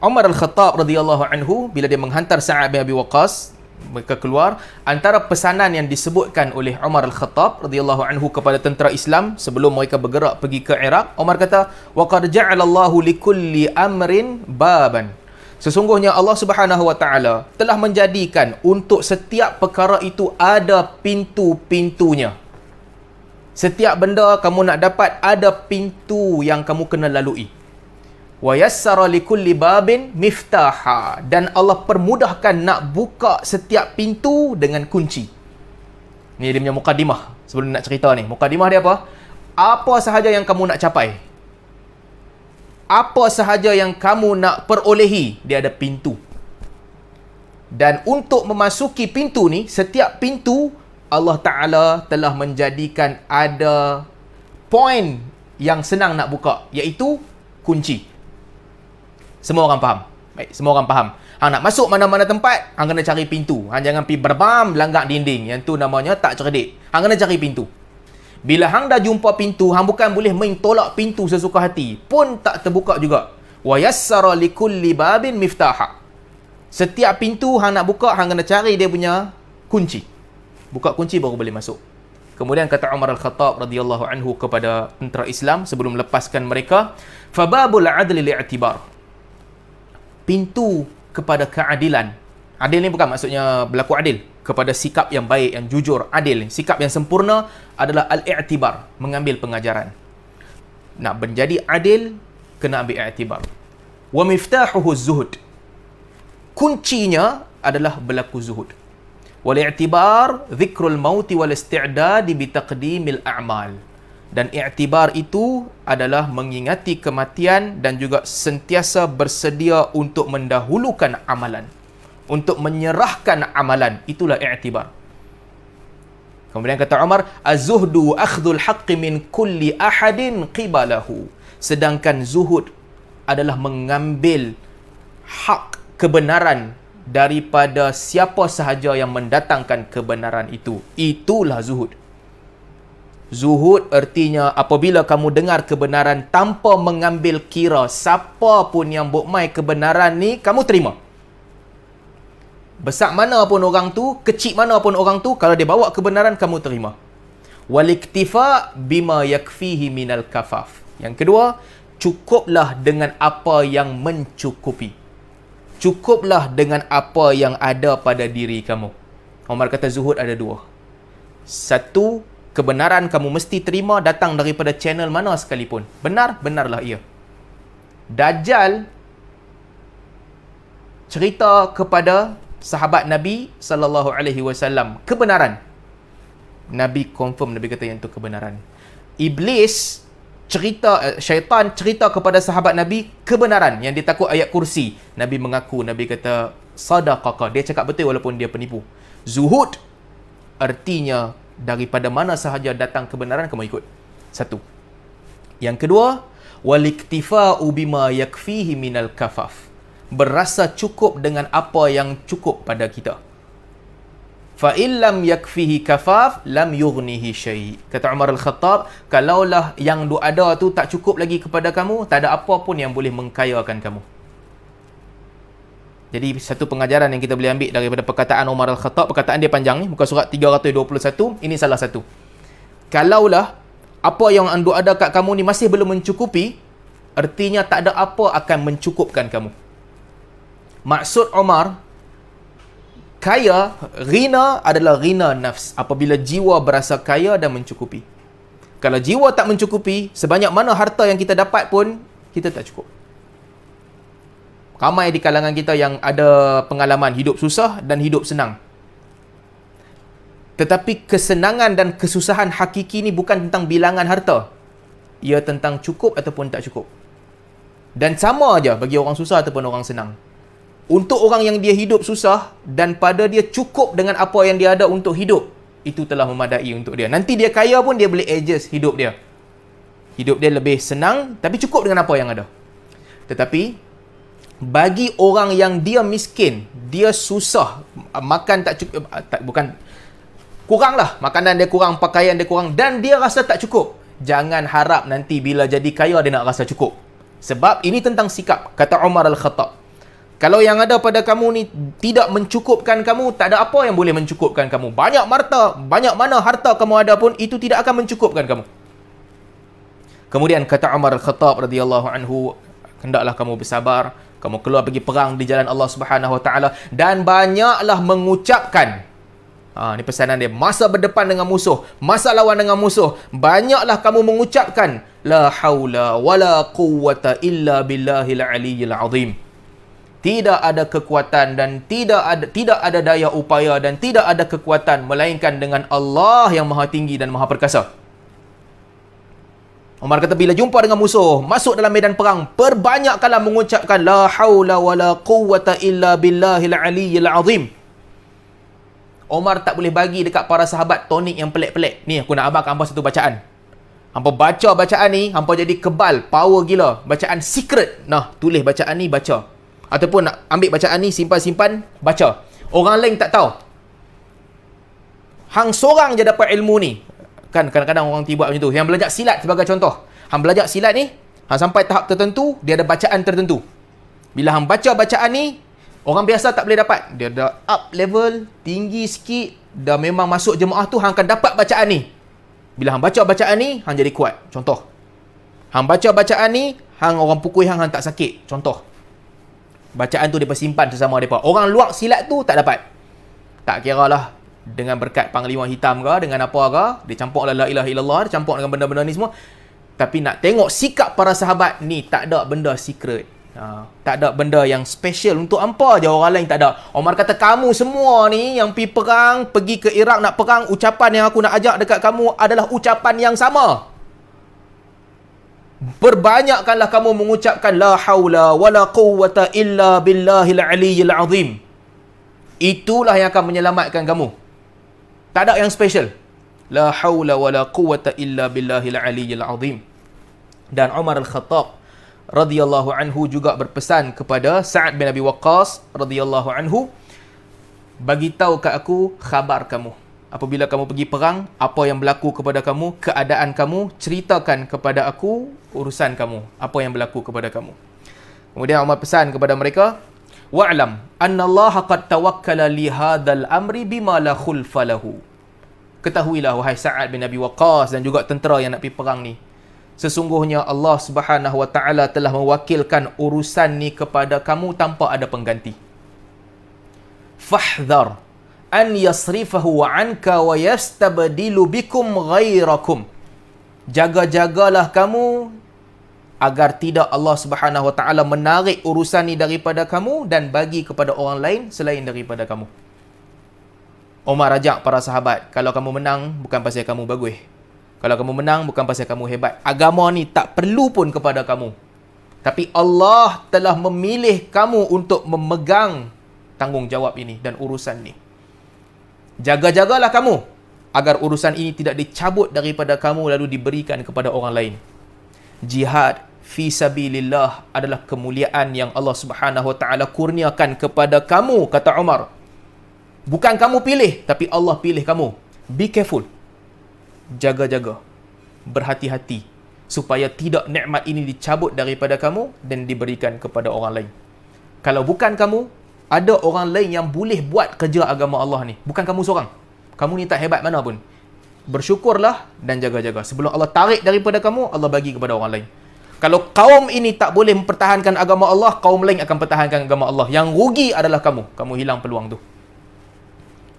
Umar Al-Khattab radhiyallahu anhu bila dia menghantar Sa'ad bin Abi Waqqas, mereka keluar, antara pesanan yang disebutkan oleh Umar Al-Khattab radhiyallahu anhu kepada tentera Islam sebelum mereka bergerak pergi ke Iraq, Umar kata, "Wa qad ja'alallahu likulli amrin baban." Sesungguhnya Allah Subhanahu wa taala telah menjadikan untuk setiap perkara itu ada pintu-pintunya. Setiap benda kamu nak dapat ada pintu yang kamu kena lalui. Wa yassara likulli babin miftaha, dan Allah permudahkan nak buka setiap pintu dengan kunci. Ni dia punya mukadimah. Sebelum nak cerita ni, mukadimah dia apa? Apa sahaja yang kamu nak capai, apa sahaja yang kamu nak perolehi, dia ada pintu. Dan untuk memasuki pintu ni, setiap pintu Allah Ta'ala telah menjadikan ada poin yang senang nak buka, iaitu kunci. Semua orang faham? Baik, semua orang faham. Hang nak masuk mana-mana tempat, hang kena cari pintu. Hang jangan pergi berbam, langgar dinding. Yang tu namanya tak cerdik. Hang kena cari pintu. Bila hang dah jumpa pintu, hang bukan boleh main tolak pintu sesuka hati. Pun tak terbuka juga. Wa yassara likulli babin miftaha. Setiap pintu hang nak buka, hang kena cari dia punya kunci. Buka kunci baru boleh masuk. Kemudian kata Umar Al-Khattab radhiyallahu anhu kepada tentera Islam sebelum melepaskan mereka, "Fababul adli li'tibar." Pintu kepada keadilan. Adil ni bukan maksudnya berlaku adil. Kepada sikap yang baik, yang jujur, adil. Sikap yang sempurna adalah al-i'tibar, mengambil pengajaran. Nak menjadi adil, kena ambil i'tibar. Wa miftahuhu zuhud. Kuncinya adalah berlaku zuhud. Wal i'tibar dhikrul mauti wal isti'dad bi taqdimil a'mal. Dan i'tibar itu adalah mengingati kematian dan juga sentiasa bersedia untuk mendahulukan amalan, untuk menyerahkan amalan. Itulah i'tibar. Kemudian kata Umar, "Az-zuhdu akhdhul haqqi min kulli ahadin qibalahu." Sedangkan zuhud adalah mengambil hak kebenaran daripada siapa sahaja yang mendatangkan kebenaran itu. Itulah zuhud. Zuhud artinya apabila kamu dengar kebenaran tanpa mengambil kira siapa pun yang bukmai kebenaran ni, kamu terima. Besar mana pun orang tu, kecil mana pun orang tu, kalau dia bawa kebenaran, kamu terima. Waliktifa bima yakfihi minal kafaf. Yang kedua, cukuplah dengan apa yang mencukupi. Cukuplah dengan apa yang ada pada diri kamu. Umar kata zuhud ada dua. Satu, kebenaran kamu mesti terima datang daripada channel mana sekalipun. Benar, benarlah ia. Dajjal cerita kepada sahabat Nabi SAW kebenaran. Nabi confirm, Nabi kata yang itu kebenaran. Iblis cerita, syaitan cerita kepada sahabat Nabi kebenaran yang dia takut ayat kursi. Nabi mengaku, Nabi kata sadaqaka, dia cakap betul walaupun dia penipu. Zuhud artinya daripada mana sahaja datang kebenaran, kamu ikut. Satu. Yang kedua, waliktifa'u bima yakfihi minal kafaf. Berasa cukup dengan apa yang cukup pada kita. Fa illam yakfihi kafaf lam yughnihi syai'. Kata Umar Al-Khattab, kalaulah yang ada tu tak cukup lagi kepada kamu, tak ada apa pun yang boleh mengkayakan kamu. Jadi satu pengajaran yang kita boleh ambil daripada perkataan Umar Al-Khattab, perkataan dia panjang ni, muka surat 321, ini salah satu. Kalaulah apa yang ada kat kamu ni masih belum mencukupi, artinya tak ada apa akan mencukupkan kamu. Maksud Umar, kaya, ghina adalah ghina nafs, apabila jiwa berasa kaya dan mencukupi. Kalau jiwa tak mencukupi, sebanyak mana harta yang kita dapat pun, kita tak cukup. Ramai di kalangan kita yang ada pengalaman hidup susah dan hidup senang. Tetapi kesenangan dan kesusahan hakiki ni bukan tentang bilangan harta. Ia tentang cukup ataupun tak cukup. Dan sama aja bagi orang susah ataupun orang senang. Untuk orang yang dia hidup susah dan pada dia cukup dengan apa yang dia ada untuk hidup, itu telah memadai untuk dia. Nanti dia kaya pun dia boleh adjust hidup dia. Hidup dia lebih senang tapi cukup dengan apa yang ada. Tetapi bagi orang yang dia miskin, dia susah, makan tak cukup, bukan kurang lah, makanan dia kurang, pakaian dia kurang, dan dia rasa tak cukup, jangan harap nanti bila jadi kaya dia nak rasa cukup. Sebab ini tentang sikap. Kata Umar Al-Khattab, Kalau yang ada pada kamu ni tidak mencukupkan kamu, tak ada apa yang boleh mencukupkan kamu. Banyak mana harta kamu ada pun, itu tidak akan mencukupkan kamu. Kemudian kata Umar Al-Khattab radhiyallahu anhu, hendaklah kamu bersabar, kamu keluar pergi perang di jalan Allah Subhanahu Wa Taala dan banyaklah mengucapkan. Ni pesanan dia. Masa berdepan dengan musuh, masa lawan dengan musuh, banyaklah kamu mengucapkan la haula wala quwwata illa billahil aliyyil azim. Tidak ada kekuatan dan tidak ada daya upaya dan tidak ada kekuatan melainkan dengan Allah yang Maha Tinggi dan Maha Perkasa. Umar kata bila jumpa dengan musuh, masuk dalam medan perang, perbanyakkanlah mengucapkan la haula wala quwwata illa billahil aliyyil azim. Umar tak boleh bagi dekat para sahabat tonik yang pelik-pelik. Ni aku nak abang hampa satu bacaan. Hampa baca bacaan ni, hampa jadi kebal, power gila. Bacaan secret. Nah, tulis bacaan ni, baca. Ataupun nak ambil bacaan ni, simpan-simpan, baca. Orang lain tak tahu. Hang sorang je dapat ilmu ni. Kan kadang-kadang orang tiba macam tu. Yang belajar silat sebagai contoh. Hang belajar silat ni, hang sampai tahap tertentu, dia ada bacaan tertentu. Bila hang baca bacaan ni, orang biasa tak boleh dapat. Dia dah up level, tinggi sikit, dah memang masuk jemaah tu, hang akan dapat bacaan ni. Bila hang baca bacaan ni, hang jadi kuat. Contoh. Hang baca bacaan ni, hang orang pukul hang tak sakit. Contoh. Bacaan tu mereka simpan sesama mereka. Orang luar silat tu tak dapat. Tak kira lah dengan berkat Panglima Hitam ke, dengan apa ke, dia campur la ilaha illallah, dia campur dengan benda-benda ni semua. Tapi nak tengok sikap para sahabat ni, tak ada benda secret. Tak ada benda yang special untuk hampa je, orang lain tak ada. Umar kata kamu semua ni yang pergi perang, pergi ke Iraq nak perang, ucapan yang aku nak ajak dekat kamu adalah ucapan yang sama. Perbanyakkanlah kamu mengucapkan la haula wala quwwata illa billahil aliyyil azim. Itulah yang akan menyelamatkan kamu. Tak ada yang special. La haula wala quwwata illa billahil aliyyil azim. Dan Umar Al-Khattab radhiyallahu anhu juga berpesan kepada Sa'ad bin Abi Waqqas radhiyallahu anhu, bagi tahu kat aku khabar kamu. Apabila kamu pergi perang, apa yang berlaku kepada kamu, keadaan kamu, ceritakan kepada aku urusan kamu, apa yang berlaku kepada kamu. Kemudian Umar pesan kepada mereka, wa'lam anna Allah qad tawakkala li hadzal amri bima la khulfa lahu. Ketahuilah wahai Sa'ad bin Abi Waqqas dan juga tentera yang nak pergi perang ni, sesungguhnya Allah Subhanahu Wa Taala telah mewakilkan urusan ni kepada kamu tanpa ada pengganti. Fahdhar an yasrifahu anka wa yastabdilu bikum ghairakum. Jaga-jagalah kamu agar tidak Allah Subhanahu Wa Taala menarik urusan ni daripada kamu dan bagi kepada orang lain selain daripada kamu. Umar ajak para sahabat, kalau kamu menang bukan pasal kamu bagus. Kalau kamu menang bukan pasal kamu hebat. Agama ni tak perlu pun kepada kamu. Tapi Allah telah memilih kamu untuk memegang tanggungjawab ini dan urusan ni. Jaga-jagalah kamu agar urusan ini tidak dicabut daripada kamu lalu diberikan kepada orang lain. Jihad fi sabilillah adalah kemuliaan yang Allah Subhanahu Wa Taala kurniakan kepada kamu, kata Umar. Bukan kamu pilih, tapi Allah pilih kamu. Be careful. Jaga-jaga. Berhati-hati supaya tidak nikmat ini dicabut daripada kamu dan diberikan kepada orang lain. Kalau bukan kamu, ada orang lain yang boleh buat kerja agama Allah ni. Bukan kamu seorang. Kamu ni tak hebat mana pun. Bersyukurlah dan jaga-jaga. Sebelum Allah tarik daripada kamu, Allah bagi kepada orang lain. Kalau kaum ini tak boleh mempertahankan agama Allah, kaum lain akan pertahankan agama Allah. Yang rugi adalah kamu. Kamu hilang peluang tu.